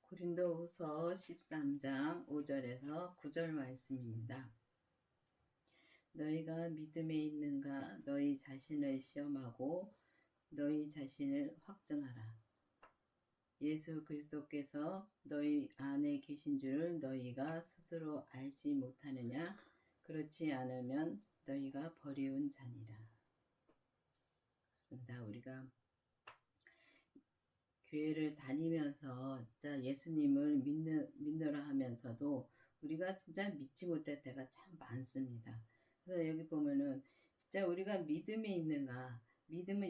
고린도후서 13장 5절에서 9절 말씀입니다. 너희가 믿음에 있는가 너희 자신을 시험하고 너희 자신을 확증하라. 예수 그리스도께서 너희 안에 계신 줄을 너희가 스스로 알지 못하느냐? 그렇지 않으면 너희가 버리운 자니라. 그렇습니다. 우리가 교회를 다니면서 진짜 예수님을 믿느라 하면서도 우리가 진짜 믿지 못할 때가 참 많습니다. 그래서 여기 보면은 진짜 우리가 믿음이 있는가?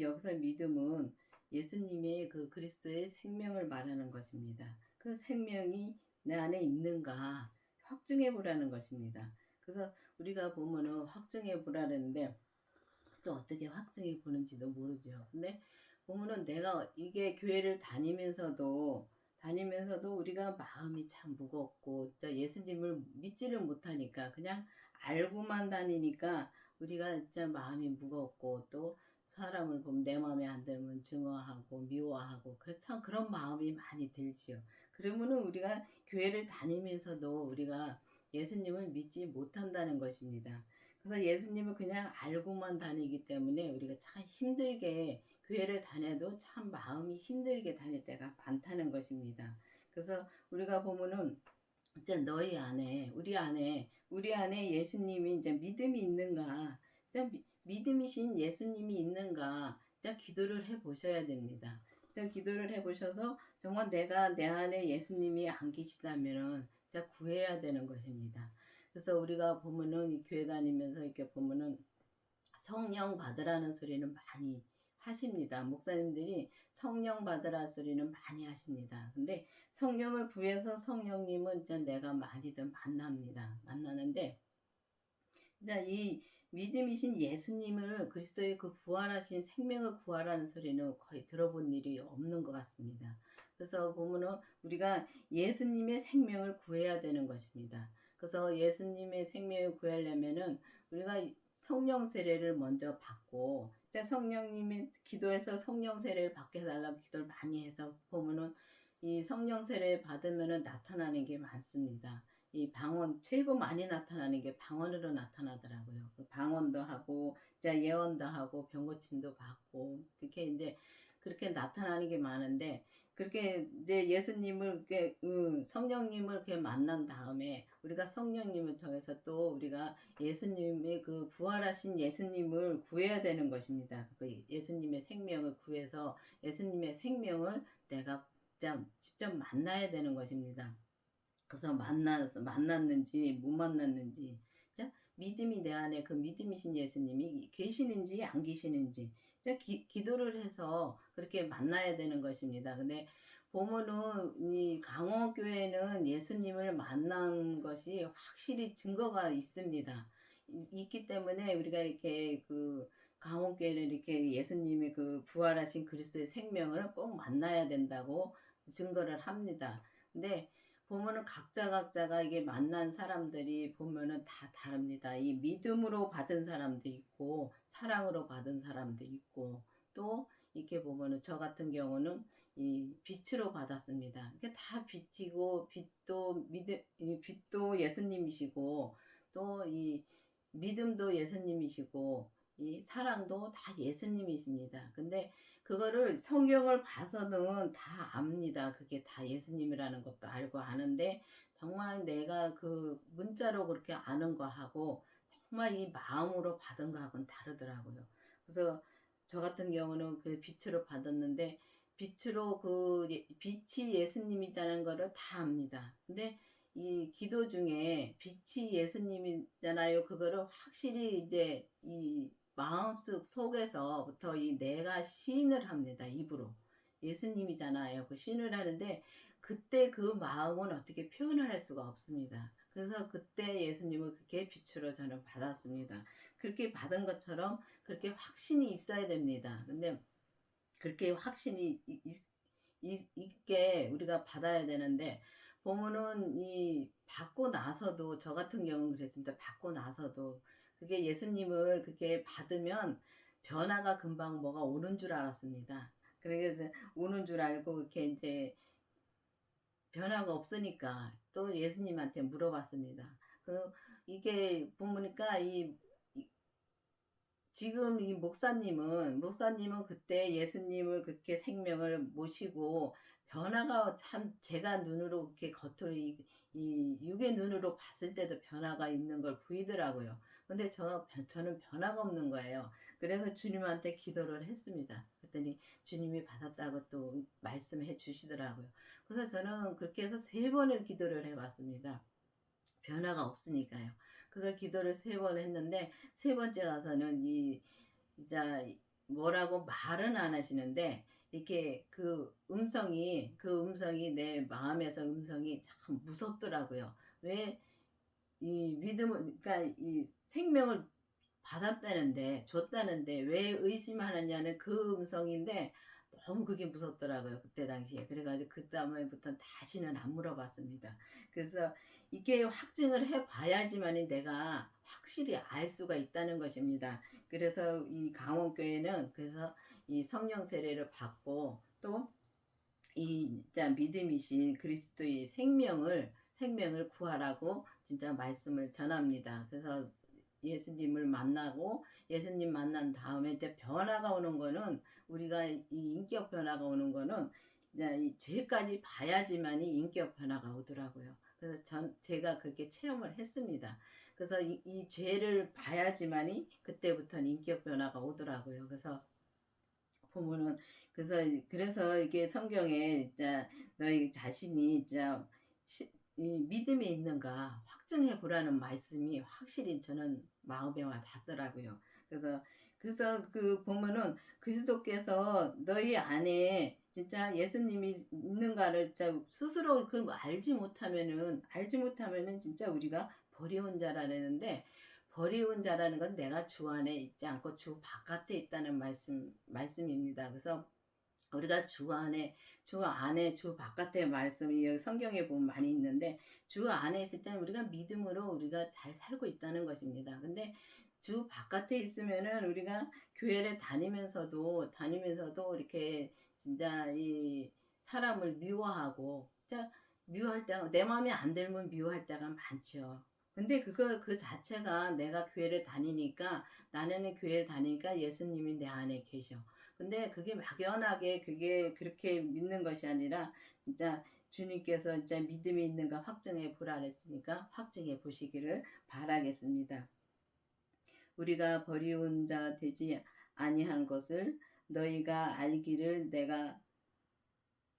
여기서 믿음은 예수님의 그 그리스도의 생명을 말하는 것입니다. 그 생명이 내 안에 있는가 확증해 보라는 것입니다. 그래서 우리가 보면은 확증해 보라는데 또 어떻게 확증해 보는지도 모르죠. 근데 보면은 내가 이게 교회를 다니면서도 우리가 마음이 참 무겁고 진짜 예수님을 믿지를 못하니까 그냥 알고만 다니니까 우리가 진짜 마음이 무겁고 또 사람을 보면 내 마음에 안 들면 증오하고 미워하고 그렇죠. 그런 마음이 많이 들지요. 그러면은 우리가 교회를 다니면서도 우리가 예수님을 믿지 못한다는 것입니다. 그래서 예수님을 그냥 알고만 다니기 때문에 우리가 참 힘들게 교회를 다녀도 참 마음이 힘들게 다닐 때가 많다는 것입니다. 그래서 우리가 보면은 이제 우리 안에 예수님이 이제 믿음이 있는가, 믿음이신 예수님이 있는가, 기도를 해 보셔야 됩니다. 기도를 해 보셔서 정말 내가 내 안에 예수님이 안 계시다면은 구해야 되는 것입니다. 그래서 우리가 보면은 이 교회 다니면서 이렇게 보면은 성령 받으라는 소리는 많이 하십니다. 목사님들이 성령 받으라 소리는 많이 하십니다. 근데 성령을 구해서 성령님은 이제 내가 많이들 만나는데 이 믿음이신 예수님을 그리스도의 그 부활하신 생명을 구하라는 소리는 거의 들어본 일이 없는 것 같습니다. 그래서 보면은 우리가 예수님의 생명을 구해야 되는 것입니다. 그래서 예수님의 생명을 구하려면은 우리가 성령 세례를 먼저 받고 성령님이 기도해서 성령 세례를 받게 해달라고 기도를 많이 해서 보면은 이 성령 세례 받으면은 나타나는 게 많습니다. 이 방언 최고 많이 나타나는 게 방언으로 나타나더라고요. 그 방언도 하고 예언도 하고 병고침도 받고 그렇게 이제 그렇게 나타나는 게 많은데 그렇게 이제 예수님을 이렇게 성령님을 이렇게 만난 다음에 우리가 성령님을 통해서 또 우리가 예수님의 그 부활하신 예수님을 구해야 되는 것입니다. 그 예수님의 생명을 구해서 예수님의 생명을 내가 직접 만나야 되는 것입니다. 그래서 만났는지 못 만났는지 믿음이 내 안에 그 믿음이신 예수님이 계시는지 안 계시는지 기도를 해서 그렇게 만나야 되는 것입니다. 근데 보면은 이 강원교회는 예수님을 만난 것이 확실히 증거가 있습니다. 있기 때문에 우리가 이렇게 그 강원교회는 이렇게 예수님이 그 부활하신 그리스도의 생명을 꼭 만나야 된다고 증거를 합니다. 근데 보면은 각자가 이게 만난 사람들이 보면은 다 다릅니다. 이 믿음으로 받은 사람도 있고 사랑으로 받은 사람도 있고 또 이렇게 보면은 저 같은 경우는 이 빛으로 받았습니다. 이게 다 빛이고 빛도 예수님이시고 또 이 믿음도 예수님이시고 이 사랑도 다 예수님이십니다. 근데 그거를 성경을 봐서는 다 압니다. 그게 다 예수님이라는 것도 알고 아는데 정말 내가 그 문자로 그렇게 아는 거하고 정말 이 마음으로 받은 거하고는 다르더라고요. 그래서 저 같은 경우는 그 빛으로 받았는데 빛으로 빛이 예수님이라는 거를 다 압니다. 근데 이 기도 중에 빛이 예수님이잖아요. 그거를 확실히 이제 이 마음속 속에서부터 이 내가 시인을 합니다. 입으로. 예수님이잖아요. 그 시인을 하는데 그때 그 마음은 어떻게 표현을 할 수가 없습니다. 그래서 그때 예수님을 그렇게 빛으로 저는 받았습니다. 그렇게 받은 것처럼 그렇게 확신이 있어야 됩니다. 근데 그렇게 확신이 있게 우리가 받아야 되는데 보면은 이 받고 나서도 저 같은 경우는 그랬습니다. 받고 나서도 그게 예수님을 그렇게 받으면 변화가 금방 뭐가 오는 줄 알았습니다. 그래서 오는 줄 알고 이렇게 이제 변화가 없으니까 또 예수님한테 물어봤습니다. 그 이게 보니까 지금 이 목사님은 그때 예수님을 그렇게 생명을 모시고 변화가 참 제가 눈으로 이렇게 겉으로 이 육의 눈으로 봤을 때도 변화가 있는 걸 보이더라고요. 근데 저는 변화가 없는 거예요. 그래서 주님한테 기도를 했습니다. 그랬더니 주님이 받았다고 또 말씀해 주시더라고요. 그래서 저는 그렇게 해서 3번을 기도를 해 봤습니다. 변화가 없으니까요. 그래서 기도를 3번 했는데 세 번째 가서는 이제 뭐라고 말은 안 하시는데 이렇게 그 음성이 내 마음에서 음성이 참 무섭더라고요. 왜 이 믿음을 그러니까 이 생명을 받았다는데 줬다는데 왜 의심하느냐는 그 음성인데 너무 그게 무섭더라고요 그때 당시에. 그래 가지고 그다음에부터는 다시는 안 물어봤습니다. 그래서 이게 확증을 해 봐야지만이 내가 확실히 알 수가 있다는 것입니다. 그래서 이 강원교회는 그래서 이 성령 세례를 받고 또 이 진짜 믿음이신 그리스도의 생명을 구하라고 진짜 말씀을 전합니다. 그래서 예수님을 만나고 예수님 만난 다음에 이제 변화가 오는 거는 우리가 이 인격 변화가 오는 거는 이제 이 죄까지 봐야지만이 인격 변화가 오더라고요. 그래서 제가 그렇게 체험을 했습니다. 그래서 이 죄를 봐야지만이 그때부터는 인격 변화가 오더라고요. 그래서 보면은 그래서 이게 성경에 진짜 너희 자신이 진짜 이 믿음이 있는가 확증해 보라는 말씀이 확실히 저는 마음에 와 닿더라고요. 그래서 그 보면은 그리스도께서 너희 안에 진짜 예수님이 있는가를 진짜 스스로 그 알지 못하면은 진짜 우리가 버려온 자라는데 버리운 자라는 건 내가 주 안에 있지 않고 주 바깥에 있다는 말씀입니다. 그래서 우리가 주 바깥의 말씀이 여기 성경에 보면 많이 있는데 주 안에 있을 때는 우리가 믿음으로 우리가 잘 살고 있다는 것입니다. 근데 주 바깥에 있으면은 우리가 교회를 다니면서도 이렇게 진짜 이 사람을 미워하고 진짜 미워할 때가 내 마음에 안 들면 미워할 때가 많죠. 근데 그 자체가 내가 나는 교회를 다니니까 예수님이 내 안에 계셔. 근데 그게 막연하게 그게 그렇게 믿는 것이 아니라 진짜 주님께서 진짜 믿음이 있는가 확증해 보라 그랬으니까 확증해 보시기를 바라겠습니다. 우리가 버리운 자 되지 아니한 것을 너희가 알기를 내가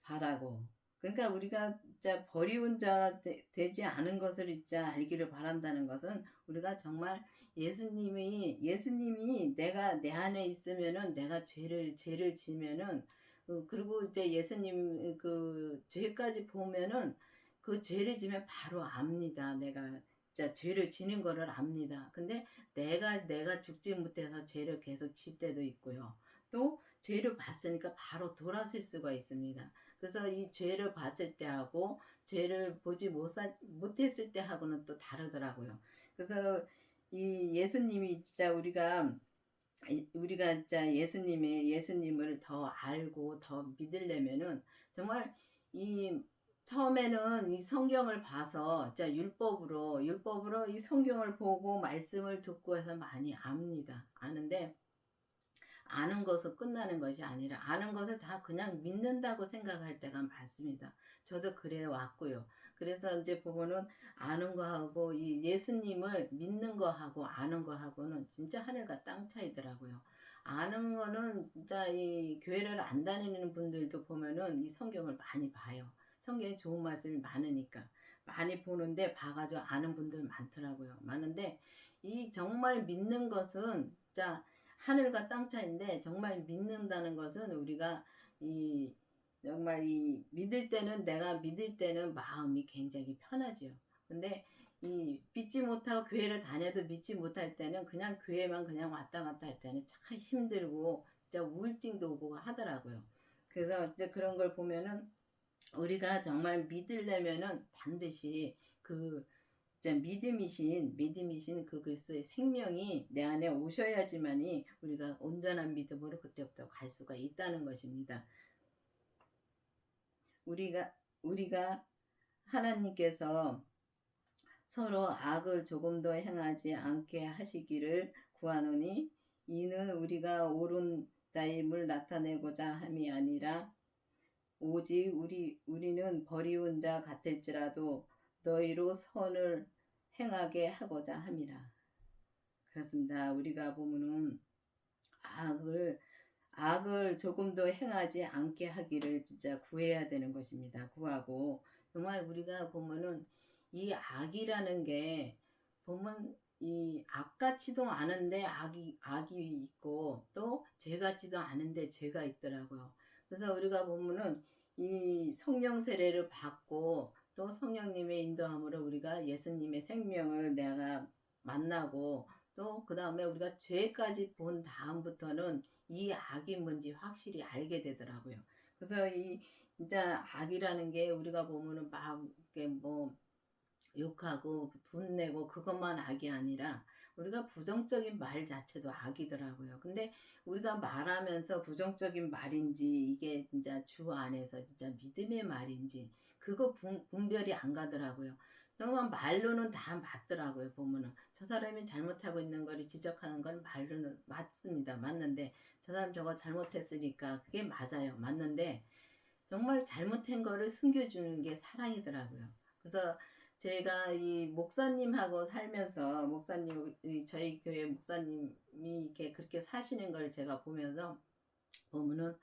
바라고. 그러니까 우리가 진짜 버리운 자 되지 않은 것을 진짜 알기를 바란다는 것은 우리가 정말 예수님이 내가 내 안에 있으면은 내가 죄를 지면은 그리고 이제 예수님 그 죄까지 보면은 그 죄를 지면 바로 압니다. 내가 진짜 죄를 지는 거를 압니다. 근데 내가 죽지 못해서 죄를 계속 질 때도 있고요. 또 죄를 봤으니까 바로 돌아설 수가 있습니다. 그래서 이 죄를 봤을 때하고 죄를 보지 못했을 때하고는 또 다르더라고요. 그래서 이 예수님이 진짜 우리가 진짜 예수님을 더 알고 더 믿으려면은 정말 이 처음에는 이 성경을 봐서 진짜 율법으로 이 성경을 보고 말씀을 듣고 해서 많이 압니다. 아는데 아는 것으로 끝나는 것이 아니라 아는 것을 다 그냥 믿는다고 생각할 때가 많습니다. 저도 그래 왔고요. 그래서 이제 보면은 아는 거하고 이 예수님을 믿는 거하고 아는 거하고는 진짜 하늘과 땅 차이더라고요. 아는 거는 진짜 이 교회를 안 다니는 분들도 보면은 이 성경을 많이 봐요. 성경에 좋은 말씀이 많으니까 많이 보는데 봐가지고 아는 분들 많더라고요. 많은데 이 정말 믿는 것은 진짜 하늘과 땅 차이인데 정말 믿는다는 것은 우리가 이 정말 내가 믿을 때는 마음이 굉장히 편하지요. 근데 이 믿지 못하고 교회를 다녀도 믿지 못할 때는 그냥 교회만 그냥 왔다 갔다 할 때는 참 힘들고 진짜 우울증도 오고 하더라고요. 그래서 이제 그런 걸 보면은 우리가 정말 믿으려면은 반드시 그 진짜 믿음이신 그 그리스도의 생명이 내 안에 오셔야지만이 우리가 온전한 믿음으로 그때부터 갈 수가 있다는 것입니다. 우리가 하나님께서 서로 악을 조금도 행하지 않게 하시기를 구하노니 이는 우리가 옳은 자임을 나타내고자 함이 아니라 오직 우리는 버리운 자 같을지라도 너희로 선을 행하게 하고자 함이라. 그렇습니다. 우리가 보면은 악을 조금도 행하지 않게 하기를 진짜 구해야 되는 것입니다. 구하고 정말 우리가 보면은 이 악이라는 게 보면 이 악 같지도 않은데 악이 있고 또 죄 같지도 않은데 죄가 있더라고요. 그래서 우리가 보면은 이 성령 세례를 받고 또 성령님의 인도함으로 우리가 예수님의 생명을 내가 만나고 또 그 다음에 우리가 죄까지 본 다음부터는 이 악이 뭔지 확실히 알게 되더라고요. 그래서 이 진짜 악이라는 게 우리가 보면은 막 이렇게 뭐 욕하고 분내고 그것만 악이 아니라 우리가 부정적인 말 자체도 악이더라고요. 근데 우리가 말하면서 부정적인 말인지 이게 진짜 주 안에서 진짜 믿음의 말인지 그거 분별이 안 가더라고요. 정말 말로는 다 맞더라고요. 보면은 저 사람이 잘못하고 있는 거를 지적하는 건 말로는 맞습니다. 맞는데 저 사람 저거 잘못했으니까 그게 맞아요. 맞는데 정말 잘못한 거를 숨겨주는 게 사랑이더라고요. 그래서 제가 이 목사님하고 살면서 저희 교회 목사님이 이렇게 그렇게 사시는 걸 제가 보면서 보면은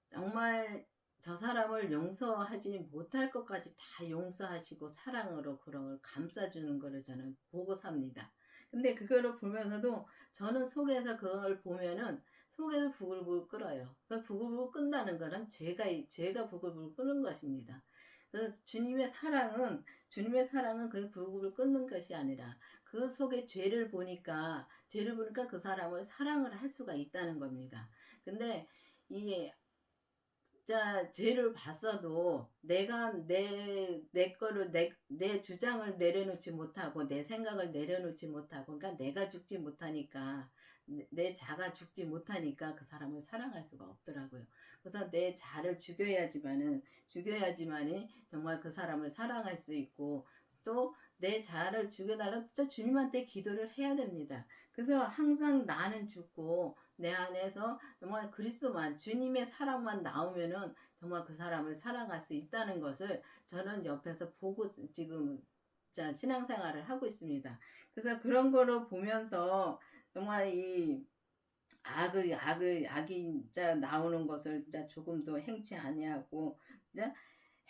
정말 저 사람을 용서하지 못할 것까지 다 용서하시고 사랑으로 그런 걸 감싸주는 거를 저는 보고 삽니다. 근데 그거를 보면서도 저는 속에서 그걸 보면은 속에서 부글부글 끓어요. 그 부글부글 끓는다는 거는 죄가 부글부글 끓는 것입니다. 그래서 주님의 사랑은 그 부글부글 끓는 것이 아니라 그 속에 죄를 보니까 그 사람을 사랑을 할 수가 있다는 겁니다. 근데 이 진짜 죄를 봤어도 내가 내 거를 내 주장을 내려놓지 못하고 내 생각을 내려놓지 못하고 그러니까 내가 죽지 못하니까 내 자가 죽지 못하니까 그 사람을 사랑할 수가 없더라고요. 그래서 내 자를 죽여야지만이 정말 그 사람을 사랑할 수 있고 또 내 자를 죽여달라고 진짜 주님한테 기도를 해야 됩니다. 그래서 항상 나는 죽고 내 안에서 정말 그리스도만 주님의 사랑만 나오면은 정말 그 사람을 사랑할 수 있다는 것을 저는 옆에서 보고 지금 자 신앙생활을 하고 있습니다. 그래서 그런 거를 보면서 정말 이 악이 진짜 나오는 것을 진짜 조금도 행치 아니하고 진짜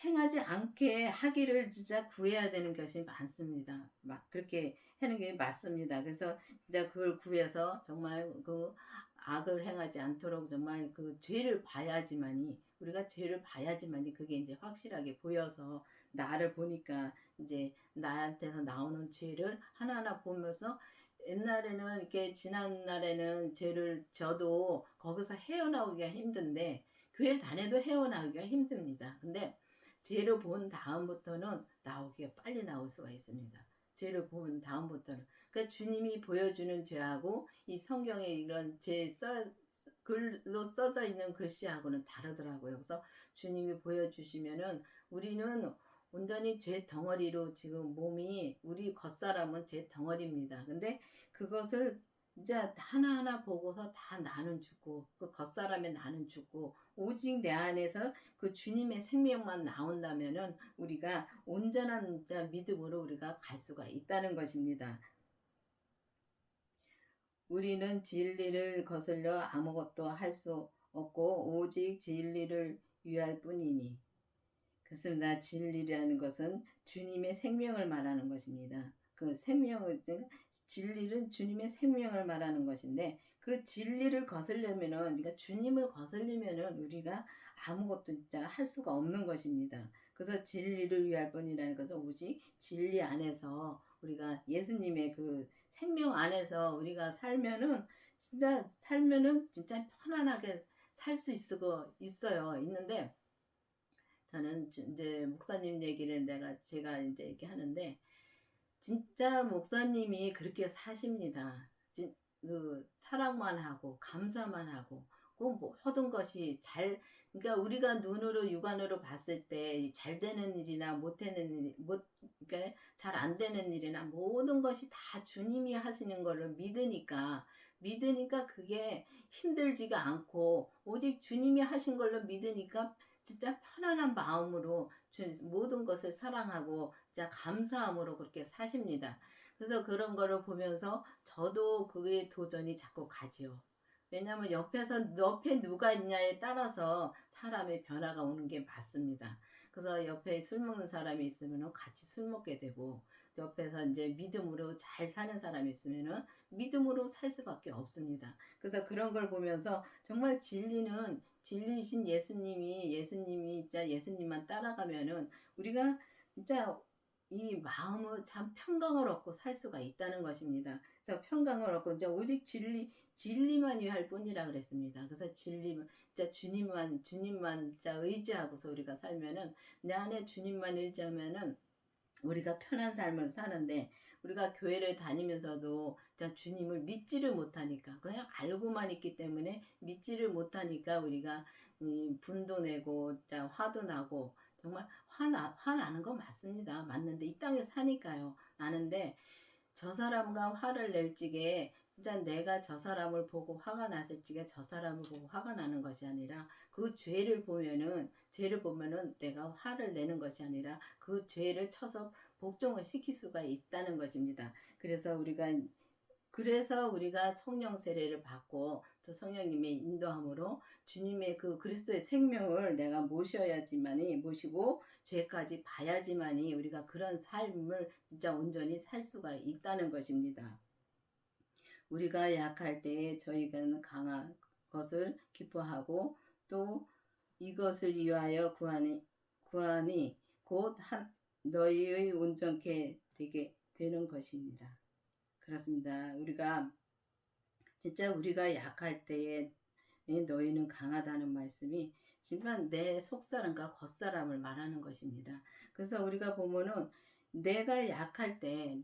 행하지 않게 하기를 진짜 구해야 되는 것이 많습니다. 막 그렇게 하는 게 맞습니다. 그래서 진짜 그걸 구해서 정말 그 악을 행하지 않도록 정말 그 죄를 봐야지만이 우리가 죄를 봐야지만이 그게 이제 확실하게 보여서 나를 보니까 이제 나한테서 나오는 죄를 하나하나 보면서 옛날에는 이렇게 지난 날에는 죄를 져도 거기서 헤어나오기가 힘든데 교회를 다녀도 헤어나오기가 힘듭니다. 근데 죄를 본 다음부터는 나오기가 빨리 나올 수가 있습니다. 죄를 본 다음부터는. 그러니까 주님이 보여주는 죄하고 이 성경에 이런 글로 써져 있는 글씨하고는 다르더라고요. 그래서 주님이 보여주시면은 우리는 온전히 죄 덩어리로 지금 몸이 우리 겉사람은 죄 덩어리입니다. 근데 그것을 이제 하나하나 보고서 다 나는 죽고 그 겉사람의 나는 죽고 오직 내 안에서 그 주님의 생명만 나온다면은 우리가 온전한 믿음으로 우리가 갈 수가 있다는 것입니다. 우리는 진리를 거슬려 아무것도 할 수 없고 오직 진리를 위할 뿐이니. 그렇습니다. 진리라는 것은 주님의 생명을 말하는 것입니다. 그 진리는 주님의 생명을 말하는 것인데 그 진리를 거슬려면은 그러니까 주님을 거슬리면은 우리가 아무것도 진짜 할 수가 없는 것입니다. 그래서 진리를 위할 뿐이라는 것은 오직 진리 안에서 우리가 예수님의 그 생명 안에서 우리가 살면은 진짜 편안하게 살 수 있어요. 있는데 저는 이제 목사님 얘기를 제가 이제 이렇게 하는데 진짜 목사님이 그렇게 사십니다. 그 사랑만 하고 감사만 하고 그 모든 것이 그러니까 우리가 눈으로 육안으로 봤을 때 잘 되는 일이나 못 되는 일, 못 그러니까 잘 안 되는 일이나 모든 것이 다 주님이 하시는 거를 믿으니까 그게 힘들지가 않고 오직 주님이 하신 걸로 믿으니까 진짜 편안한 마음으로 모든 것을 사랑하고 진짜 감사함으로 그렇게 사십니다. 그래서 그런 거를 보면서 저도 그게 도전이 자꾸 가지요. 왜냐하면 옆에 누가 있냐에 따라서 사람의 변화가 오는 게 맞습니다. 그래서 옆에 술 먹는 사람이 있으면 같이 술 먹게 되고, 옆에서 이제 믿음으로 잘 사는 사람이 있으면은 믿음으로 살 수밖에 없습니다. 그래서 그런 걸 보면서 정말 진리신 예수님이 진짜 예수님만 따라가면은 우리가 진짜 이 마음을 참 평강을 얻고 살 수가 있다는 것입니다. 그래서 평강을 얻고 이제 오직 진리만 위할 뿐이라 그랬습니다. 그래서 진리만 진짜 주님만 진짜 의지하고서 우리가 살면은 내 안에 주님만 의지하면은 우리가 편한 삶을 사는데 우리가 교회를 다니면서도 진짜 주님을 믿지를 못하니까 그냥 알고만 있기 때문에 믿지를 못하니까 우리가 분도 내고 진짜 화도 나고 정말 화나는 거 맞습니다. 맞는데 이 땅에 사니까요. 나는데 저 사람과 화를 낼 적에 진짜 내가 저 사람을 보고 화가 났을 적에 저 사람을 보고 화가 나는 것이 아니라 그 죄를 보면은 내가 화를 내는 것이 아니라 그 죄를 쳐서 복종을 시킬 수가 있다는 것입니다. 그래서 우리가 성령 세례를 받고 또 성령님의 인도함으로 주님의 그 그리스도의 생명을 내가 모시고 죄까지 봐야지만이 우리가 그런 삶을 진짜 온전히 살 수가 있다는 것입니다. 우리가 약할 때에 저희는 강한 것을 기뻐하고 또 이것을 위하여 구하니 곧 너희의 온전케 되게 되는 것입니다. 그렇습니다. 우리가 약할 때에 너희는 강하다는 말씀이 진짜 내 속사람과 겉사람을 말하는 것입니다. 그래서 우리가 보면은 내가 약할 때,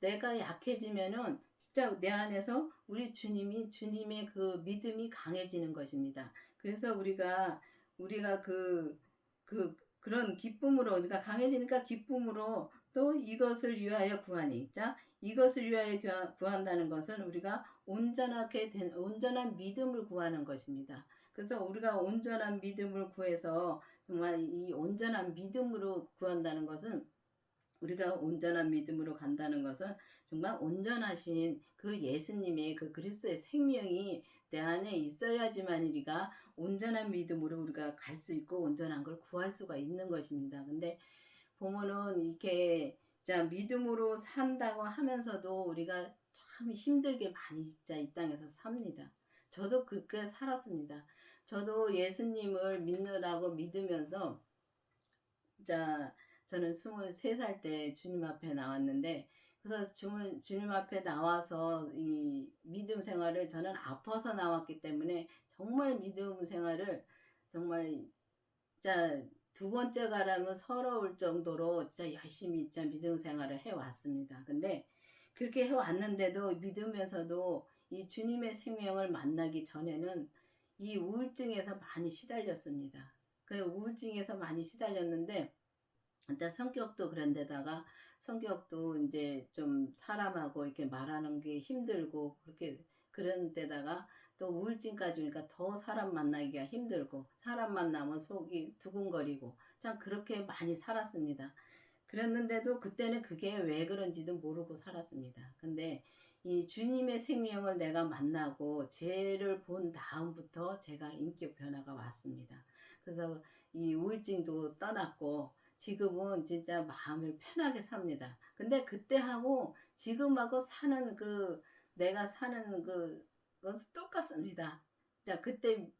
내가 약해지면은 진짜 내 안에서 우리 주님의 그 믿음이 강해지는 것입니다. 그래서 우리가 그런 기쁨으로, 그러니까 강해지니까 기쁨으로 또 이것을 위하여 구하니. 자, 이것을 위하여 구한다는 것은 우리가 온전한 믿음을 구하는 것입니다. 그래서 우리가 온전한 믿음을 구해서 정말 이 온전한 믿음으로 구한다는 것은 우리가 온전한 믿음으로 간다는 것은 정말 온전하신 그 예수님의 그 그리스도의 생명이 내 안에 있어야지만 우리가 온전한 믿음으로 우리가 갈 수 있고 온전한 걸 구할 수가 있는 것입니다. 근데 보면은 이렇게 자 믿음으로 산다고 하면서도 우리가 참 힘들게 많이 진짜 이 땅에서 삽니다. 저도 그렇게 살았습니다. 저도 예수님을 믿으면서 자 저는 23살 때 주님 앞에 나왔는데 그래서 주님 앞에 나와서 이 믿음 생활을 저는 아파서 나왔기 때문에 정말 믿음 생활을 정말 진짜 두 번째 가라면 서러울 정도로 진짜 열심히 진짜 믿음 생활을 해왔습니다. 근데 그렇게 해왔는데도 믿으면서도 이 주님의 생명을 만나기 전에는 이 우울증에서 많이 시달렸습니다. 그 우울증에서 많이 시달렸는데 일단 성격도 그런데다가 성격도 이제 좀 사람하고 이렇게 말하는 게 힘들고 그렇게 그런 데다가 또 우울증까지 오니까 더 사람 만나기가 힘들고 사람 만나면 속이 두근거리고 참 그렇게 많이 살았습니다. 그랬는데도 그때는 그게 왜 그런지도 모르고 살았습니다. 근데 이 주님의 생명을 내가 만나고 죄를 본 다음부터 제가 인격 변화가 왔습니다. 그래서 이 우울증도 떠났고 지금은 진짜 마음을 편하게 삽니다. 근데 그때하고 지금하고 내가 사는 것은 똑같습니다. 자, 그때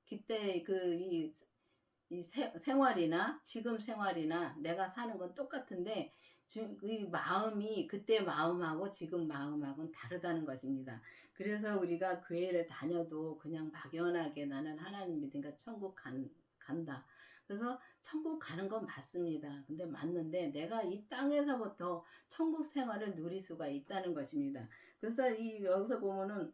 이 생활이나 지금 생활이나 내가 사는 건 똑같은데 이 마음이 그때 마음하고 지금 마음하고는 다르다는 것입니다. 그래서 우리가 교회를 다녀도 그냥 막연하게 나는 하나님 믿으니까 간다. 그래서 천국 가는 건 맞습니다. 근데 맞는데 내가 이 땅에서부터 천국 생활을 누릴 수가 있다는 것입니다. 그래서 여기서 보면은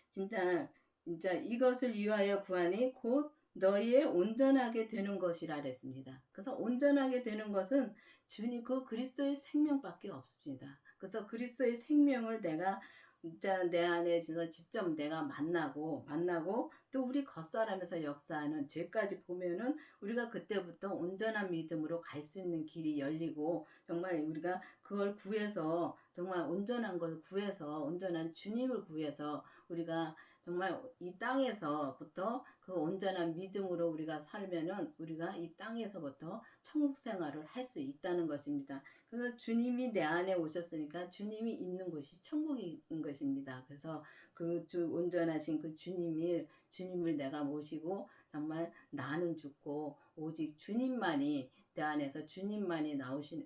진짜 진짜 이것을 위하여 구하니 곧 너희의 온전하게 되는 것이라 그랬습니다. 그래서 온전하게 되는 것은 주님 그 그리스도의 생명밖에 없습니다. 그래서 그리스도의 생명을 내가 진짜 내 안에서 직접 내가 만나고 또 우리 겉사람에서 역사하는 죄까지 보면은 우리가 그때부터 온전한 믿음으로 갈 수 있는 길이 열리고 정말 우리가 그걸 구해서 정말 온전한 걸 구해서 온전한 주님을 구해서 우리가 정말 이 땅에서부터 그 온전한 믿음으로 우리가 살면은 우리가 이 땅에서부터 천국 생활을 할 수 있다는 것입니다. 그래서 주님이 내 안에 오셨으니까 주님이 있는 곳이 천국인 것입니다. 그래서 그 온전하신 그 주님을 내가 모시고 정말 나는 죽고 오직 주님만이 내 안에서 주님만이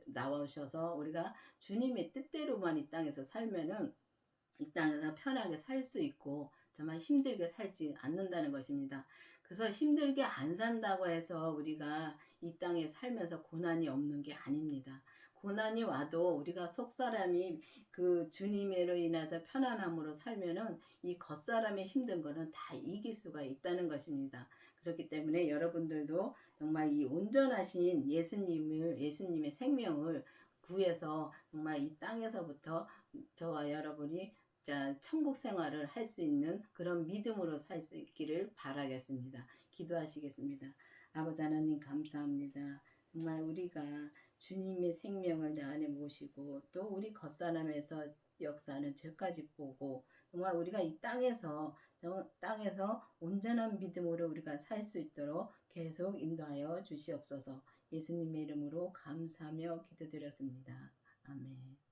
나오셔서 우리가 주님의 뜻대로만 이 땅에서 살면은 이 땅에서 편하게 살 수 있고 정말 힘들게 살지 않는다는 것입니다. 그래서 힘들게 안 산다고 해서 우리가 이 땅에 살면서 고난이 없는 게 아닙니다. 고난이 와도 우리가 속사람이 그 주님으로 인해서 편안함으로 살면은 이 겉사람의 힘든 거는 다 이길 수가 있다는 것입니다. 그렇기 때문에 여러분들도 정말 이 온전하신 예수님의 생명을 구해서 정말 이 땅에서부터 저와 여러분이 자, 천국 생활을 할 수 있는 그런 믿음으로 살 수 있기를 바라겠습니다. 기도하시겠습니다. 아버지 하나님 감사합니다. 정말 우리가 주님의 생명을 내 안에 모시고 또 우리 겉사람에서 역사하는 죄까지 보고 정말 우리가 이 땅에서 온전한 믿음으로 우리가 살 수 있도록 계속 인도하여 주시옵소서. 예수님의 이름으로 감사하며 기도드렸습니다. 아멘.